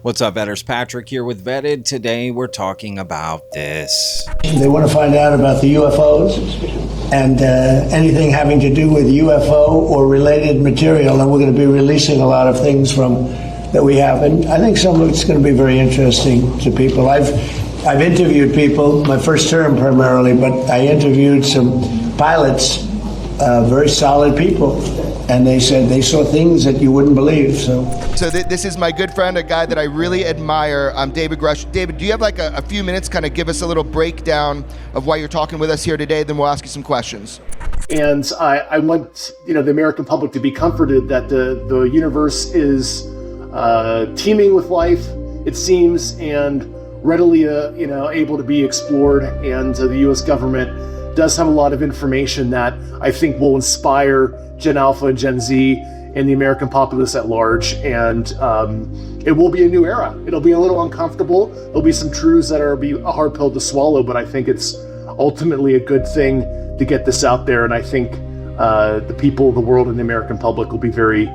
What's up, Vetters? Patrick here with Vetted. Today we're talking about this. They want to find out about the UFOs and anything having to do with UFO or related material, and we're going to be releasing a lot of things from that we have. And I think some of it's going to be very interesting to people. I've interviewed people, my first term primarily, but I interviewed some pilots, very solid people, and they said they saw things that you wouldn't believe. So this is my good friend, a guy that I really admire, David Grusch. David, do you have like a few minutes, kind of give us a little breakdown of why you're talking with us here today? Then we'll ask you some questions. And I want the American public to be comforted that the universe is teeming with life, it seems, and readily able to be explored. And the U.S. government does have a lot of information that I think will inspire Gen Alpha and Gen Z and the American populace at large. And it will be a new era. It'll be a little uncomfortable. There'll be some truths that be a hard pill to swallow, but I think it's ultimately a good thing to get this out there. And I think the people of the world and the American public will be very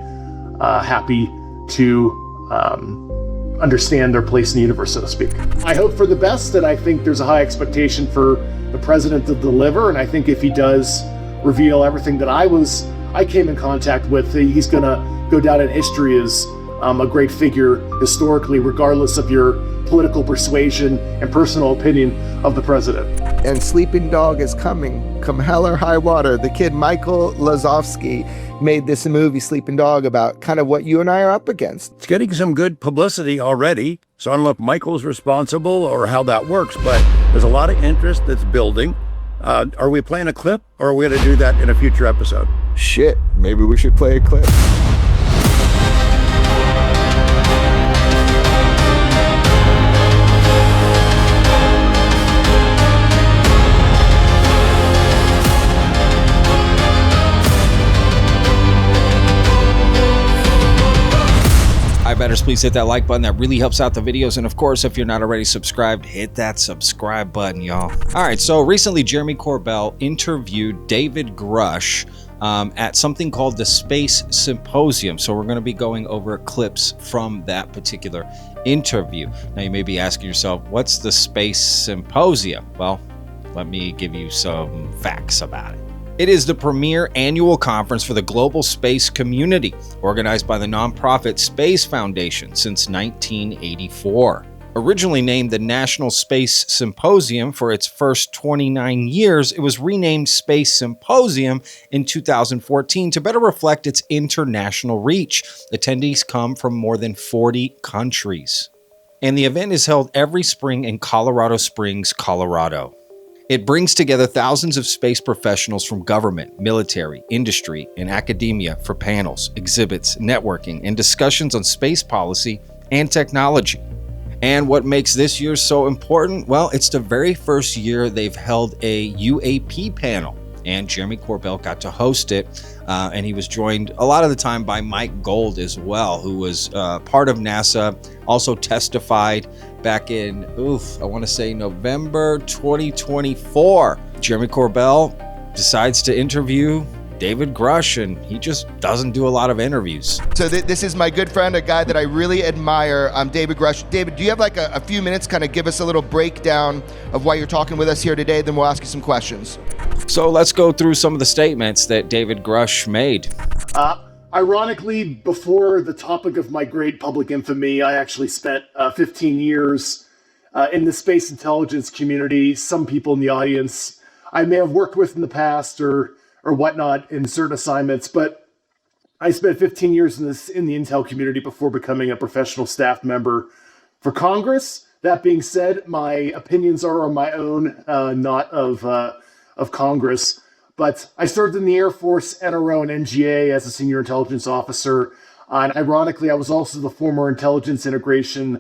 happy to understand their place in the universe, so to speak. I hope for the best, and I think there's a high expectation for the president to deliver. And I think if he does reveal everything that I came in contact with, he's going to go down in history as a great figure historically, regardless of your political persuasion and personal opinion of the president. And Sleeping Dog is coming, come hell or high water. The kid Michael Lazowski made this movie, Sleeping Dog, about kind of what you and I are up against. It's getting some good publicity already, so I don't know if Michael's responsible or how that works, but there's a lot of interest that's building. Are we playing a clip, or are we going to do that in a future episode? Shit, maybe we should play a clip. Betters, please hit that like button. That really helps out the videos. And of course, if you're not already subscribed, hit that subscribe button, y'all. All right, so recently Jeremy Corbell interviewed David Grusch at something called the Space Symposium. So we're going to be going over clips from that particular interview. Now you may be asking yourself, what's the Space Symposium? Well, let me give you some facts about it. It is the premier annual conference for the global space community, organized by the nonprofit Space Foundation since 1984. Originally named the National Space Symposium for its first 29 years, it was renamed Space Symposium in 2014 to better reflect its international reach. Attendees come from more than 40 countries. And the event is held every spring in Colorado Springs, Colorado. It brings together thousands of space professionals from government, military, industry, and academia for panels, exhibits, networking, and discussions on space policy and technology. And what makes this year so important? Well, it's the very first year they've held a UAP panel, and Jeremy Corbell got to host it, and he was joined a lot of the time by Mike Gold as well, who was part of NASA, also testified back in, I want to say November 2024. Jeremy Corbell decides to interview David Grusch, and he just doesn't do a lot of interviews. So this is my good friend, a guy that I really admire, David Grusch. David, do you have like a few minutes, kind of give us a little breakdown of why you're talking with us here today? Then we'll ask you some questions. So let's go through some of the statements that David Grusch made. Ironically, before the topic of my great public infamy, I actually spent 15 years in the space intelligence community. Some people in the audience I may have worked with in the past or whatnot in certain assignments, but I spent 15 years in the intel community before becoming a professional staff member for Congress. That being said, my opinions are on my own, not of Congress. But I served in the Air Force, NRO, and NGA as a senior intelligence officer. And ironically, I was also the former intelligence integration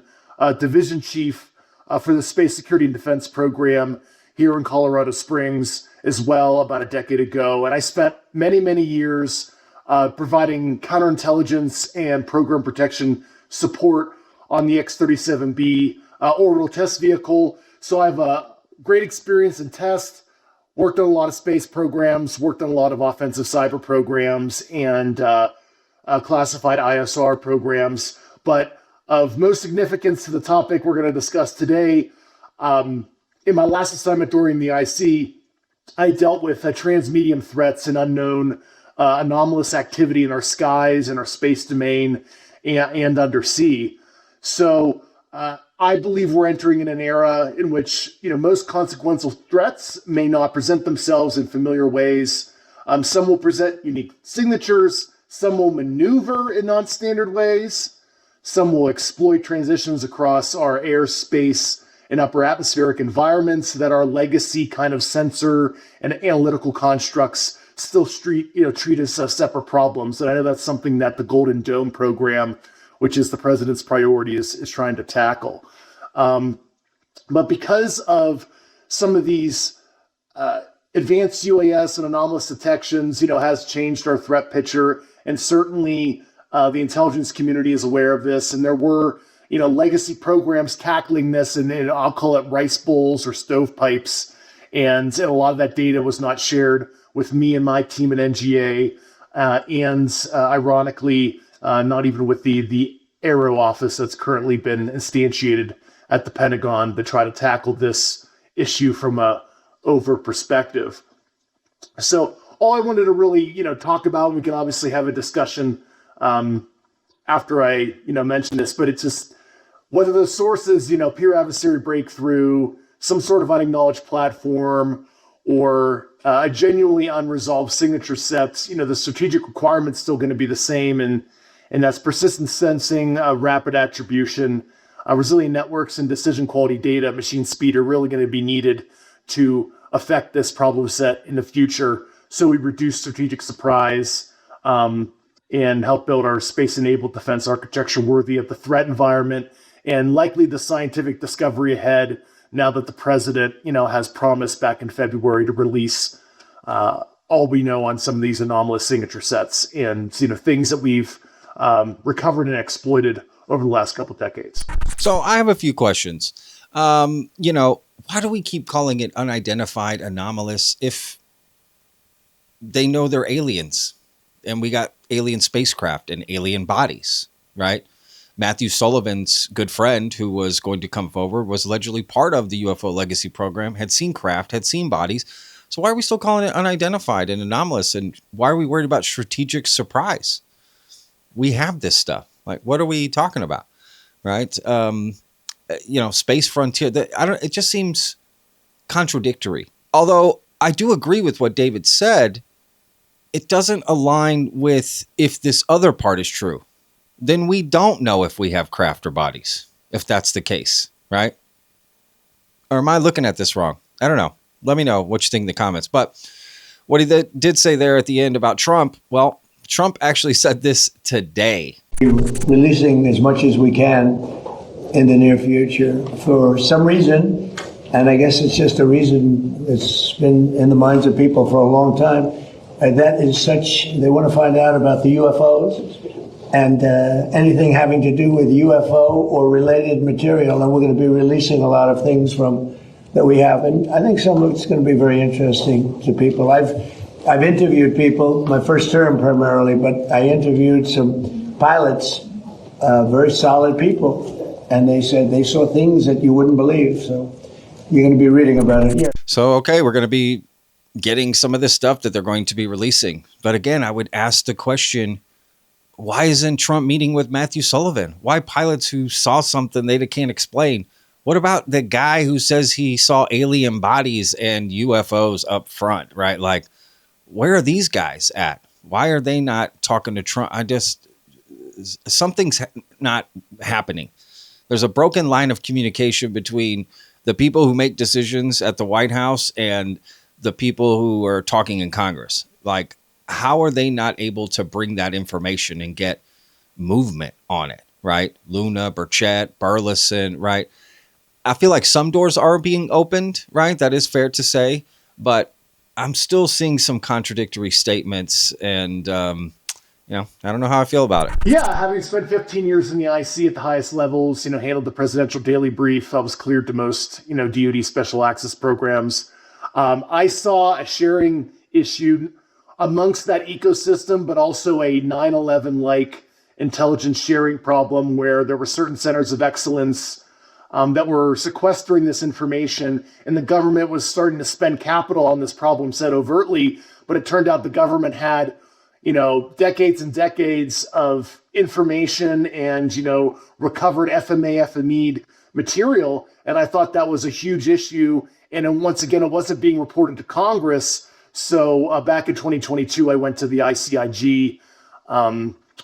division chief for the Space Security and Defense Program here in Colorado Springs as well about a decade ago. And I spent many, many years providing counterintelligence and program protection support on the X-37B orbital test vehicle. So I have a great experience in test. Worked on a lot of space programs, worked on a lot of offensive cyber programs, and classified ISR programs. But Of most significance to the topic we're going to discuss today, in my last assignment during the IC, I dealt with transmedium threats and unknown anomalous activity in our skies and our space domain and undersea. So I believe we're entering in an era in which most consequential threats may not present themselves in familiar ways. Some will present unique signatures. Some will maneuver in non-standard ways. Some will exploit transitions across our air, space, and upper atmospheric environments that our legacy kind of sensor and analytical constructs still treat as separate problems. And I know that's something that the Golden Dome program, which is the president's priority, is trying to tackle. But because of some of these advanced UAS and anomalous detections, has changed our threat picture, and certainly the intelligence community is aware of this. And there were, legacy programs tackling this, and I'll call it rice bowls or stovepipes. And a lot of that data was not shared with me and my team at NGA, and ironically, not even with the Aero office that's currently been instantiated at the Pentagon to try to tackle this issue from a over perspective. So all I wanted to really, talk about, we can obviously have a discussion after I, mention this, but it's just whether those sources, peer adversary breakthrough, some sort of unacknowledged platform, or a genuinely unresolved signature sets, the strategic requirement's still going to be the same, and that's persistent sensing, rapid attribution, resilient networks, and decision quality data, machine speed are really going to be needed to affect this problem set in the future, so we reduce strategic surprise and help build our space-enabled defense architecture worthy of the threat environment and likely the scientific discovery ahead, now that the president, has promised back in February to release all we know on some of these anomalous signature sets and, things that we've recovered and exploited over the last couple of decades. So I have a few questions. Why do we keep calling it unidentified anomalous if they know they're aliens and we got alien spacecraft and alien bodies, right? Matthew Sullivan's good friend who was going to come forward was allegedly part of the UFO legacy program, had seen craft, had seen bodies. So why are we still calling it unidentified and anomalous? And why are we worried about strategic surprise? We have this stuff. Like, what are we talking about? Right? Space frontier. It just seems contradictory. Although I do agree with what David said, it doesn't align with if this other part is true. Then we don't know if we have craft or bodies, if that's the case, right? Or am I looking at this wrong? I don't know. Let me know what you think in the comments. But what he did say there at the end about Trump, well, Trump actually said this today. Releasing as much as we can in the near future for some reason, and I guess it's just a reason that's been in the minds of people for a long time. That is such, they want to find out about the UFOs and anything having to do with UFO or related material, and we're going to be releasing a lot of things from that we have, and I think some of it's going to be very interesting to people. I've interviewed people, my first term primarily, but I interviewed some pilots, very solid people, and they said they saw things that you wouldn't believe. So you're going to be reading about it. Yeah. So, okay, we're going to be getting some of this stuff that they're going to be releasing. But again, I would ask the question, why isn't Trump meeting with Matthew Sullivan? Why pilots who saw something they can't explain? What about the guy who says he saw alien bodies and UFOs up front, right? Like, where are these guys at? Why are they not talking to Trump? Something's not happening. There's a broken line of communication between the people who make decisions at the White House and the people who are talking in Congress. Like, how are they not able to bring that information and get movement on it, right? Luna, Burchett, Burleson, right? I feel like some doors are being opened, right? That is fair to say, but I'm still seeing some contradictory statements, and I don't know how I feel about it. Yeah, having spent 15 years in the IC at the highest levels, handled the presidential daily brief, I was cleared to most, DoD special access programs. I saw a sharing issue amongst that ecosystem, but also a 9/11-like intelligence sharing problem where there were certain centers of excellence that were sequestering this information, and the government was starting to spend capital on this problem set overtly, but it turned out the government had, decades and decades of information and, recovered FMA, FME'd material. And I thought that was a huge issue. And then once again, it wasn't being reported to Congress. So back in 2022, I went to the ICIG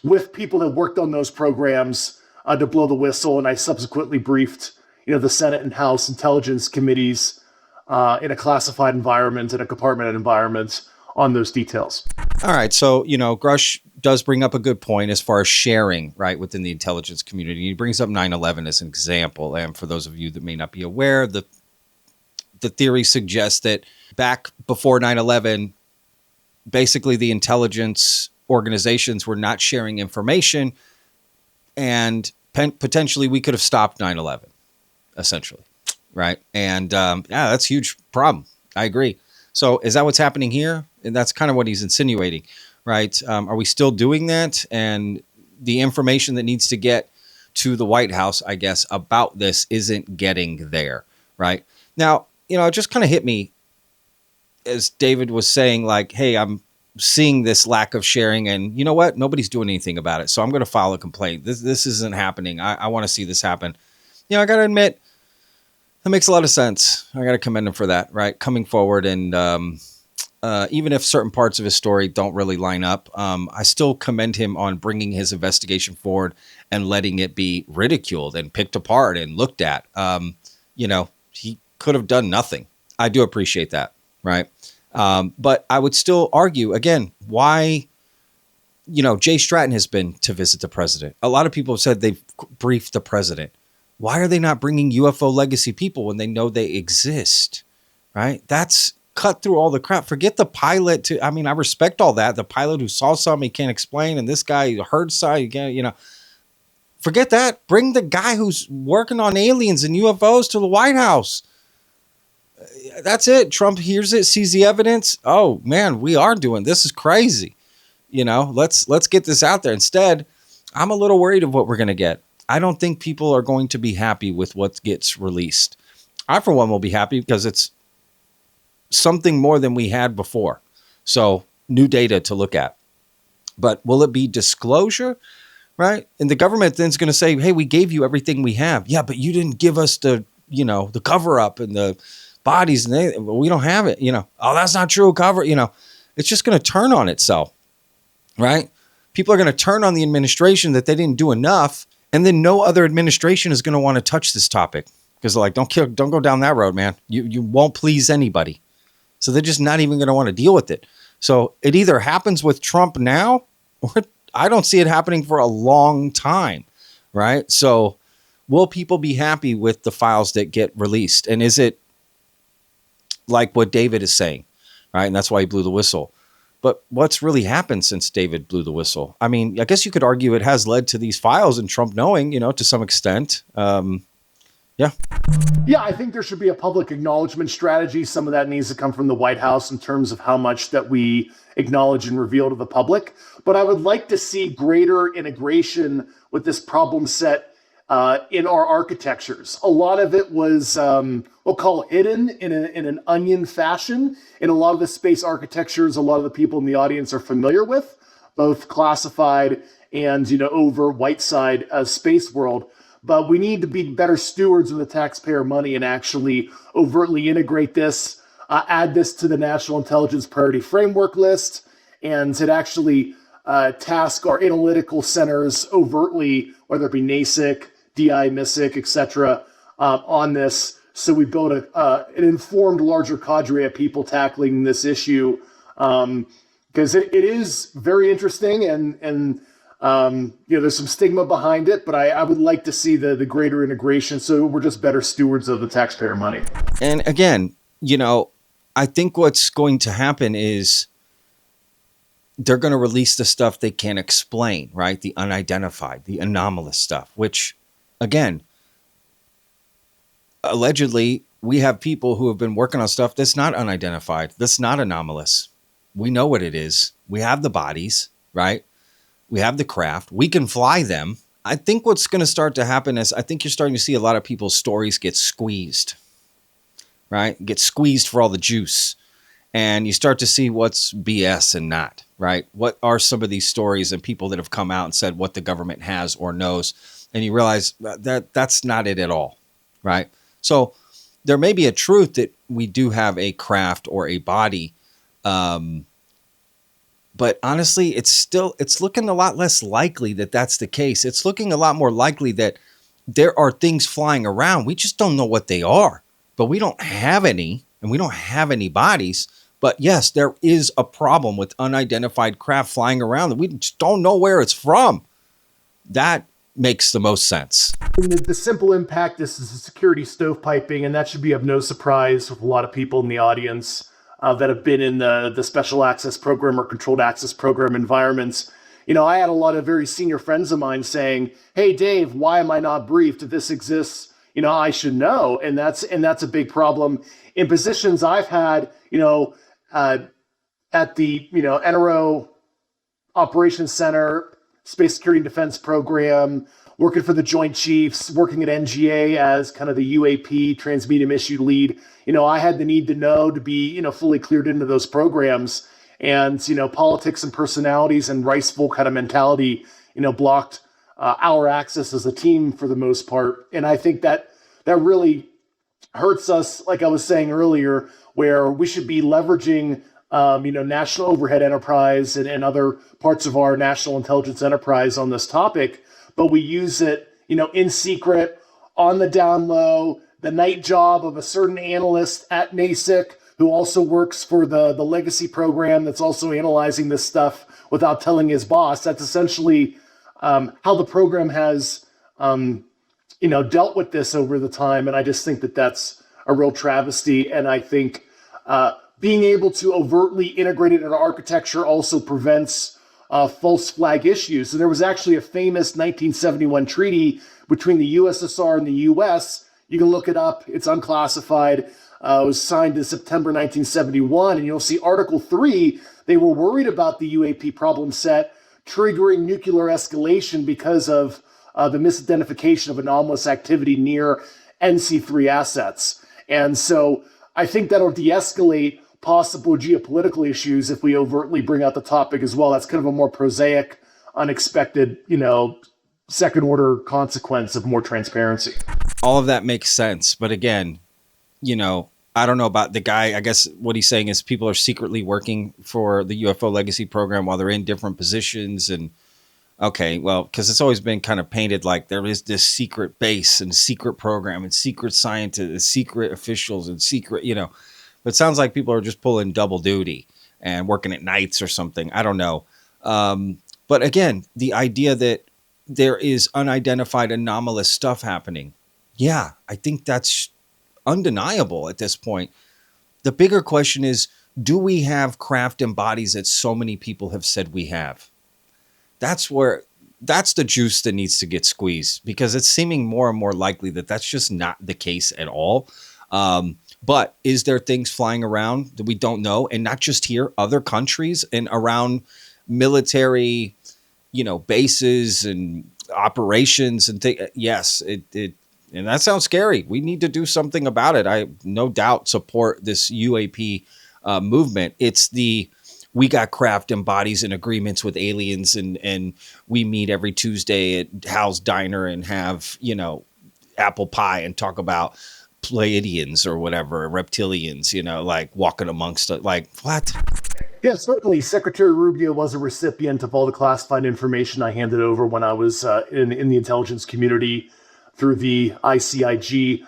with people that worked on those programs to blow the whistle. And I subsequently briefed, the Senate and House Intelligence Committees in a classified environment, in a compartmented environment, on those details. All right. So, Grusch does bring up a good point as far as sharing, right, within the intelligence community. He brings up 9/11 as an example. And for those of you that may not be aware, the theory suggests that back before 9/11, basically the intelligence organizations were not sharing information, and potentially we could have stopped 9/11, essentially, right? And that's a huge problem. I agree. So is that what's happening here? And that's kind of what he's insinuating, right? Are we still doing that? And the information that needs to get to the White House, I guess, about this isn't getting there, right? Now, it just kind of hit me as David was saying, like, hey, I'm seeing this lack of sharing, and you know what? Nobody's doing anything about it. So I'm going to file a complaint. This isn't happening. I want to see this happen. I got to admit, that makes a lot of sense. I got to commend him for that, right? Coming forward and even if certain parts of his story don't really line up, I still commend him on bringing his investigation forward and letting it be ridiculed and picked apart and looked at. He could have done nothing. I do appreciate that, right? But I would still argue, again, why, Jay Stratton has been to visit the president. A lot of people have said they've briefed the president. Why are they not bringing UFO legacy people when they know they exist, right? That's cut through all the crap. Forget the pilot. I respect all that. The pilot who saw something he can't explain, and this guy heard something, forget that. Bring the guy who's working on aliens and UFOs to the White House. That's it. Trump hears it, sees the evidence. Oh man, we are doing this. Is crazy. Let's get this out there. Instead, I'm a little worried of what we're going to get. I don't think people are going to be happy with what gets released. I, for one, will be happy because it's something more than we had before. So new data to look at. But will it be disclosure? Right? And the government then is going to say, hey, we gave you everything we have. Yeah, but you didn't give us the cover up and the bodies and we don't have it. Oh, that's not true. Cover, it's just going to turn on itself. Right? People are going to turn on the administration that they didn't do enough. And then no other administration is going to want to touch this topic because they're like, don't go down that road, man. You won't please anybody. So they're just not even going to want to deal with it. So it either happens with Trump now, or I don't see it happening for a long time, right? So will people be happy with the files that get released? And is it like what David is saying, right? And that's why he blew the whistle. But what's really happened since David blew the whistle? I guess you could argue it has led to these files and Trump knowing, to some extent. Yeah. Yeah, I think there should be a public acknowledgement strategy. Some of that needs to come from the White House in terms of how much that we acknowledge and reveal to the public. But I would like to see greater integration with this problem set in our architectures. A lot of it was, we'll call hidden in an onion fashion. In a lot of the space architectures, a lot of the people in the audience are familiar with, both classified and, over white side space world. But we need to be better stewards of the taxpayer money and actually overtly integrate this, add this to the National Intelligence Priority Framework list, and to actually task our analytical centers overtly, whether it be NASIC, DI, MISIC, etc., on this. So we build an informed, larger cadre of people tackling this issue, because it is very interesting and there's some stigma behind it, but I would like to see the greater integration so we're just better stewards of the taxpayer money. And again, I think what's going to happen is they're going to release the stuff they can't explain, right? The unidentified, the anomalous stuff, which, again, allegedly, we have people who have been working on stuff that's not unidentified, that's not anomalous. We know what it is. We have the bodies, right? We have the craft. We can fly them. I think what's going to start to happen is I think you're starting to see a lot of people's stories get squeezed, right? Get squeezed for all the juice. And you start to see what's BS and not, right? What are some of these stories and people that have come out and said what the government has or knows? And you realize that that's not it at all, right? So there may be a truth that we do have a craft or a body. But honestly, it's looking a lot less likely that that's the case. It's looking a lot more likely that there are things flying around. We just don't know what they are, but we don't have any, and we don't have any bodies. But yes, there is a problem with unidentified craft flying around that we just don't know where it's from. That makes the most sense. The simple impact is the security stovepiping, and that should be of no surprise with a lot of people in the audience that have been in the special access program or controlled access program environments. You know, I had a lot of very senior friends of mine saying, "Hey, Dave, why am I not briefed? If this exists, you know, I should know." And that's a big problem in positions I've had. You know, at the NRO Operations Center, Space Security and Defense Program, working for the Joint Chiefs, working at NGA as kind of the UAP Transmedium Issue Lead. You know, I had the need to know to be, fully cleared into those programs. And, politics and personalities and rice bowl kind of mentality, blocked our access as a team for the most part. And I think that really hurts us, like I was saying earlier, where we should be leveraging, national overhead enterprise and other parts of our national intelligence enterprise on this topic. But we use it, in secret, on the down low, the night job of a certain analyst at NASIC who also works for the legacy program that's also analyzing this stuff without telling his boss. That's essentially how the program has, dealt with this over the time. And I just think that that's a real travesty. And I think being able to overtly integrate it into architecture also prevents false flag issues. So there was actually a famous 1971 treaty between the USSR and the US. You can look it up. It's unclassified. It was signed in September 1971. And you'll see Article 3, they were worried about the UAP problem set triggering nuclear escalation because of the misidentification of anomalous activity near NC3 assets. And so I think that'll de-escalate possible geopolitical issues if we overtly bring out the topic as well. That's kind of a more prosaic, unexpected, second order consequence of more transparency. All of that makes sense. But again, I don't know about the guy. I guess what he's saying is people are secretly working for the UFO legacy program while they're in different positions. And okay, well, because it's always been kind of painted like there is this secret base and secret program and secret scientists, and secret officials and secret, but it sounds like people are just pulling double duty and working at nights or something. I don't know. But again, the idea that there is unidentified anomalous stuff happening. Yeah, I think that's undeniable at this point. The bigger question is, do we have craft and bodies that so many people have said we have? That's the juice that needs to get squeezed, because it's seeming more and more likely that that's just not the case at all. But is there things flying around that we don't know? And not just here, other countries and around military, bases and operations and things. Yes, and that sounds scary. We need to do something about it. I no doubt support this UAP movement. It's we got craft and bodies and agreements with aliens, and we meet every Tuesday at Hal's Diner and have, apple pie and talk about Pleiadians or whatever, reptilians, like walking amongst it. Like, what? Yeah, certainly. Secretary Rubio was a recipient of all the classified information I handed over when I was in the intelligence community through the ICIG.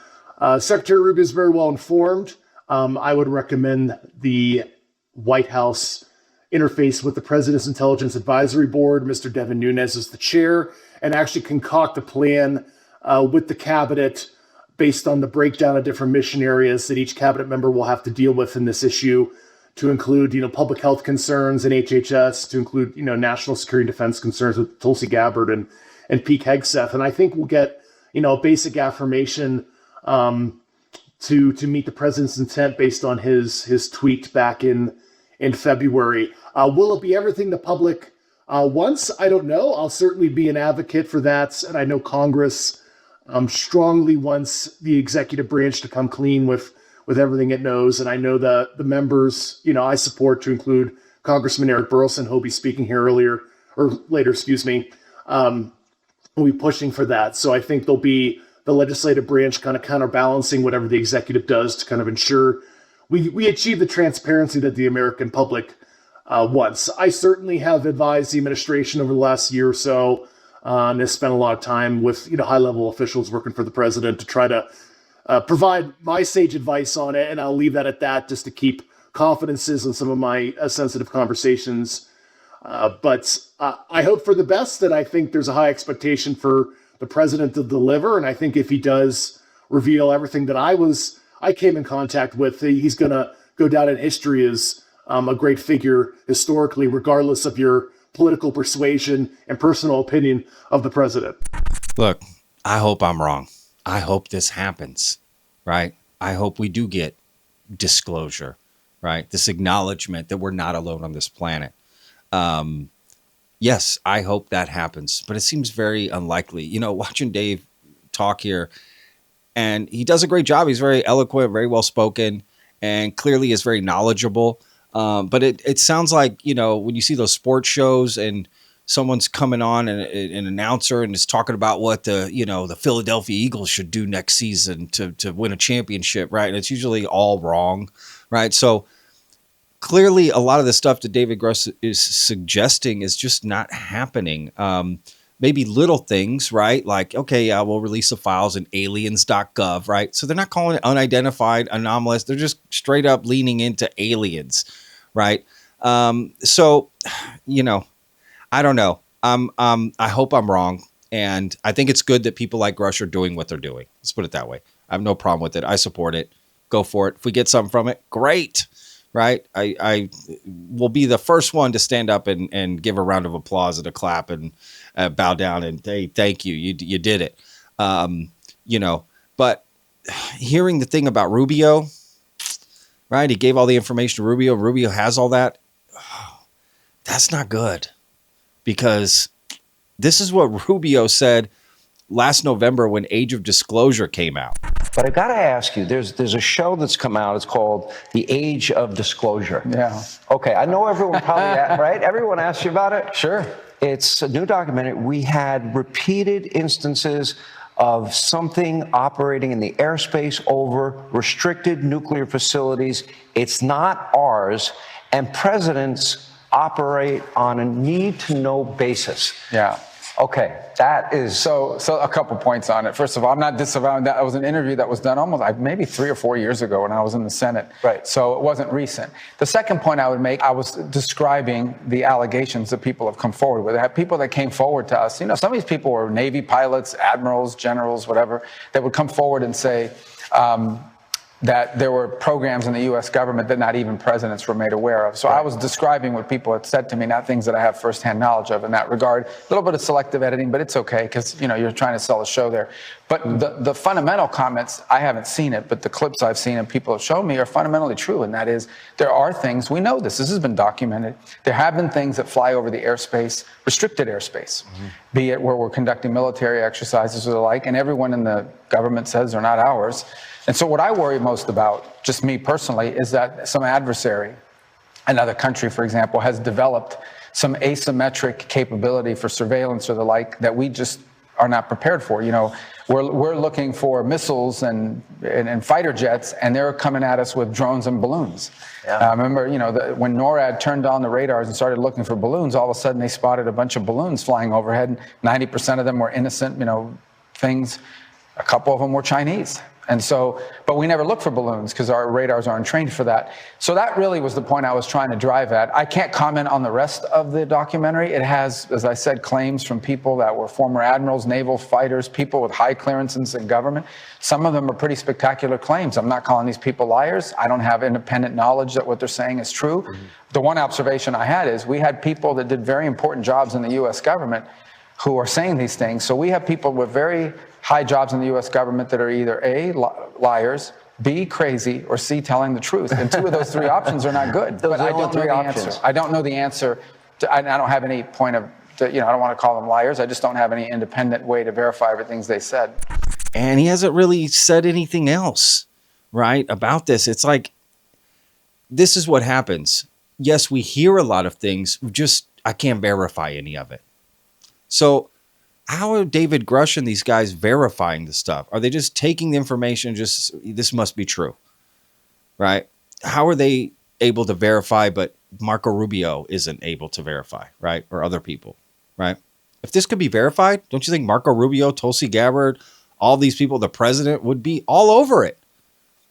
Secretary Rubio is very well informed. I would recommend the White House interface with the President's Intelligence Advisory Board. Mr. Devin Nunes is the chair, and actually concoct a plan with the cabinet based on the breakdown of different mission areas that each cabinet member will have to deal with in this issue, to include, public health concerns and HHS, to include, national security and defense concerns with Tulsi Gabbard and Pete Hegseth. And I think we'll get, a basic affirmation to meet the president's intent based on his tweet back in February. Will it be everything the public Once, I don't know. I'll certainly be an advocate for that. And I know Congress strongly wants the executive branch to come clean with everything it knows. And I know that the members, I support, to include Congressman Eric Burlison, who'll be speaking here later, will be pushing for that. So I think there'll be the legislative branch kind of counterbalancing whatever the executive does to kind of ensure we achieve the transparency that the American public wants. I certainly have advised the administration over the last year or so, and have spent a lot of time with high-level officials working for the president to try to provide my sage advice on it, and I'll leave that at that just to keep confidences in some of my sensitive conversations. But I hope for the best, and I think there's a high expectation for the president to deliver, and I think if he does reveal everything that I came in contact with, he's going to go down in history as a great figure historically, regardless of your political persuasion and personal opinion of the president. Look, I hope I'm wrong. I hope this happens, right? I hope we do get disclosure, right? This acknowledgement that we're not alone on this planet. Yes, I hope that happens, but it seems very unlikely. Watching Dave talk here, and he does a great job. He's very eloquent, very well spoken, and clearly is very knowledgeable. But it sounds like, when you see those sports shows and someone's coming on and an announcer and is talking about what the Philadelphia Eagles should do next season to win a championship, right? And it's usually all wrong, right? So clearly a lot of the stuff that David Grusch is suggesting is just not happening. Maybe little things, right? Like, okay, yeah, we'll release the files in aliens.gov, right? So they're not calling it unidentified, anomalous. They're just straight up leaning into aliens, right? So, I don't know. I hope I'm wrong. And I think it's good that people like Grusch are doing what they're doing. Let's put it that way. I have no problem with it. I support it. Go for it. If we get something from it, great. Right. I will be the first one to stand up and give a round of applause and a clap and bow down and hey, thank you. You did it. But hearing the thing about Rubio, right? He gave all the information to Rubio. Rubio has all that. That's not good, because this is what Rubio said last November when Age of Disclosure came out. But I got to ask you, there's a show that's come out. It's called The Age of Disclosure. Yeah. Okay, I know everyone probably, right? Everyone asks you about it? Sure. It's a new documentary. We had repeated instances of something operating in the airspace over restricted nuclear facilities. It's not ours, and presidents operate on a need-to-know basis. Yeah. Okay, that is... So a couple points on it. First of all, I'm not disavowing that. It was an interview that was done almost maybe 3 or 4 years ago when I was in the Senate. Right. So it wasn't recent. The second point I would make, I was describing the allegations that people have come forward with. I had people that came forward to us. Some of these people were Navy pilots, admirals, generals, whatever, that would come forward and say, that there were programs in the U.S. government that not even presidents were made aware of. So I was describing what people had said to me, not things that I have firsthand knowledge of in that regard. A little bit of selective editing, but it's okay because, you're trying to sell a show there. But the fundamental comments, I haven't seen it, but the clips I've seen and people have shown me are fundamentally true. And that is, there are things, we know this has been documented. There have been things that fly over the airspace, restricted airspace, be it where we're conducting military exercises or the like, and everyone in the government says they're not ours. And so what I worry most about, just me personally, is that some adversary, another country, for example, has developed some asymmetric capability for surveillance or the like that we just are not prepared for. We're looking for missiles and fighter jets, and they're coming at us with drones and balloons. Yeah. I remember, when NORAD turned on the radars and started looking for balloons, all of a sudden they spotted a bunch of balloons flying overhead, and 90% of them were innocent, things. A couple of them were Chinese. And so, but we never look for balloons because our radars aren't trained for that. So that really was the point I was trying to drive at. I can't comment on the rest of the documentary. It has, as I said, claims from people that were former admirals, naval fighters, people with high clearances in government. Some of them are pretty spectacular claims. I'm not calling these people liars. I don't have independent knowledge that what they're saying is true. Mm-hmm. The one observation I had is we had people that did very important jobs in the U.S. government who are saying these things. So we have people with very high jobs in the U.S. government that are either A, liars, B, crazy, or C, telling the truth. And two of those three options are not good. But I don't know the answer. I don't know the answer I don't have any point of, I don't want to call them liars. I just don't have any independent way to verify everything they said. And he hasn't really said anything else, right, about this. It's like, this is what happens. Yes, we hear a lot of things, just I can't verify any of it. So how are David Grusch and these guys verifying the stuff? Are they just taking the information, just this must be true, right? How are they able to verify, but Marco Rubio isn't able to verify, right? Or other people, right? If this could be verified, don't you think Marco Rubio, Tulsi Gabbard, all these people, the president would be all over it?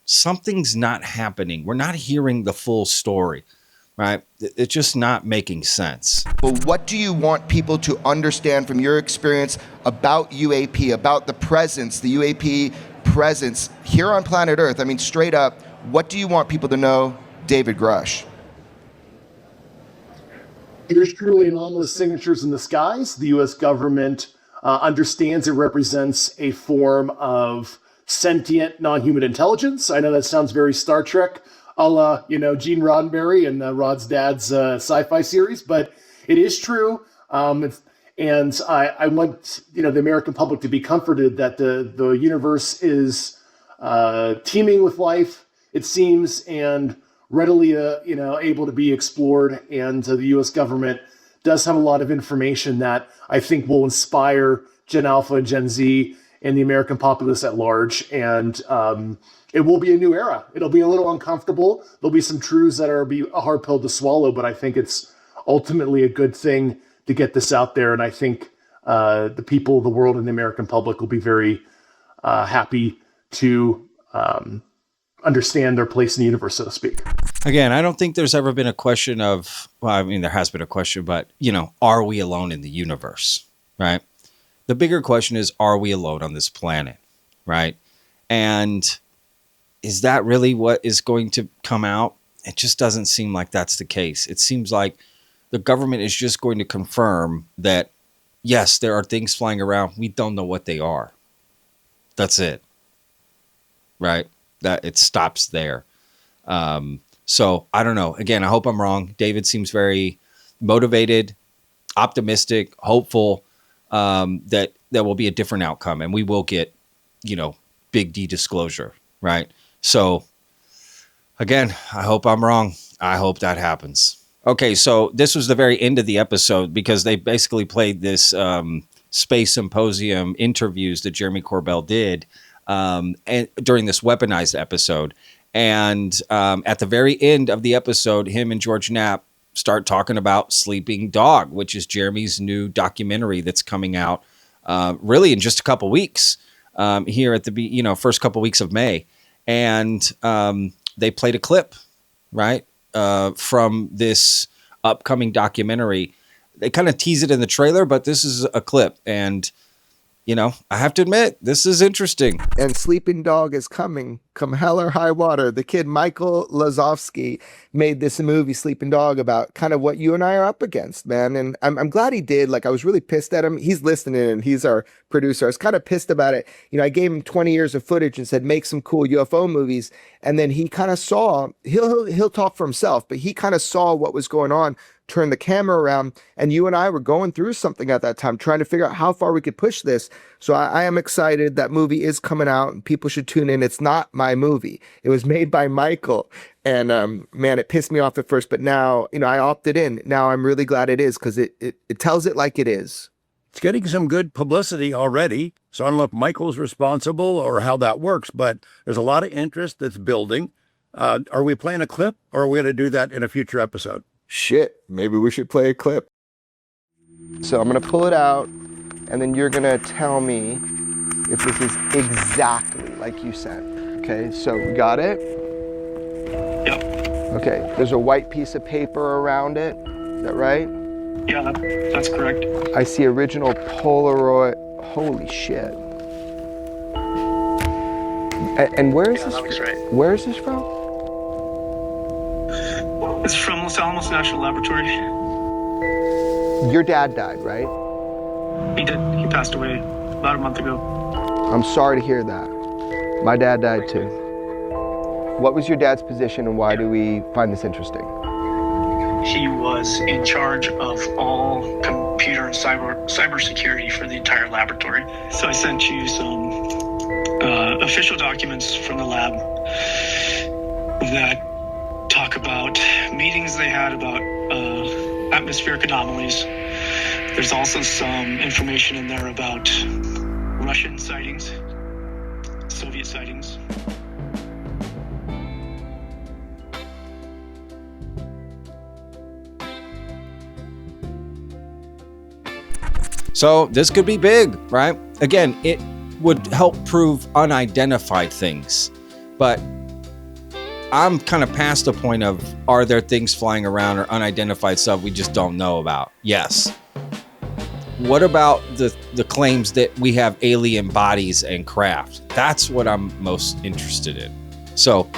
Something's not happening. We're not hearing the full story, right? It's just not making sense. But what do you want people to understand from your experience about UAP, about the presence, the UAP presence here on planet Earth? I mean, straight up, what do you want people to know, David Grusch? There's truly anomalous signatures in the skies. The U.S. government understands it represents a form of sentient non-human intelligence. I know that sounds very Star Trek, a la, Gene Roddenberry and Rod's dad's sci-fi series, but it is true. And I want, the American public to be comforted that the universe is teeming with life, it seems, and readily, able to be explored. And the U.S. government does have a lot of information that I think will inspire Gen Alpha and Gen Z and the American populace at large. And it will be a new era. It'll be a little uncomfortable. There'll be some truths that are be a hard pill to swallow, but I think it's ultimately a good thing to get this out there. And I think the people of the world and the American public will be very happy to understand their place in the universe, so to speak. Again, I don't think there's ever been a question of, well, I mean, there has been a question, but, are we alone in the universe, right? The bigger question is, are we alone on this planet, right? And is that really what is going to come out? It just doesn't seem like that's the case. It seems like the government is just going to confirm that, yes, there are things flying around. We don't know what they are. That's it, right? That it stops there. So I don't know. Again, I hope I'm wrong. David seems very motivated, optimistic, hopeful that there will be a different outcome and we will get, big D disclosure, right? So again, I hope I'm wrong. I hope that happens. Okay, so this was the very end of the episode because they basically played this space symposium interviews that Jeremy Corbell did and during this weaponized episode. And at the very end of the episode, him and George Knapp start talking about Sleeping Dog, which is Jeremy's new documentary that's coming out really in just a couple weeks here at the first couple weeks of May. And they played a clip, right, from this upcoming documentary. They kind of tease it in the trailer, but this is a clip. And I have to admit, this is interesting. And Sleeping Dog is coming, come hell or high water. The kid Michael Lazowski made this movie, Sleeping Dog, about kind of what you and I are up against, man. And I'm glad he did. Like, I was really pissed at him. He's listening and he's our producer. I was kind of pissed about it. I gave him 20 years of footage and said, make some cool UFO movies. And then he kind of saw, he'll talk for himself, but he kind of saw what was going on, turned the camera around, and you and I were going through something at that time, trying to figure out how far we could push this. So I am excited. That movie is coming out and people should tune in. It's not my movie. It was made by Michael. And man, it pissed me off at first, but now, I opted in. Now I'm really glad it is because it tells it like it is. It's getting some good publicity already. So I don't know if Michael's responsible or how that works, but there's a lot of interest that's building. Are we playing a clip or are we going to do that in a future episode? Shit, maybe we should play a clip. So I'm going to pull it out, and then you're going to tell me if this is exactly like you said. Okay, so we got it? Yep. Okay, there's a white piece of paper around it. Is that right? Yeah, that's correct. I see original Polaroid. Holy shit. And where is this? That looks right. Where is this from? It's from Los Alamos National Laboratory. Your dad died, right? He did. He passed away about a month ago. I'm sorry to hear that. My dad died too. What was your dad's position and why do we find this interesting? he was in charge of all computer and cybersecurity for the entire laboratory. So I sent you some official documents from the lab that talk about meetings they had about atmospheric anomalies. There's also some information in there about Russian sightings, Soviet sightings. So this could be big, right? Again, it would help prove unidentified things, but I'm kind of past the point of, are there things flying around or unidentified stuff we just don't know about? Yes. What about the claims that we have alien bodies and craft? That's what I'm most interested in. So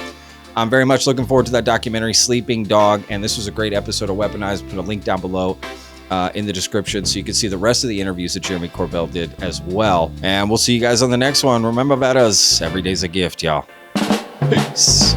I'm very much looking forward to that documentary, Sleeping Dog. And this was a great episode of Weaponized. Put a link down below in the description so you can see the rest of the interviews that Jeremy Corbell did as well. And we'll see you guys on the next one. Remember about us, every day's a gift, y'all. Peace.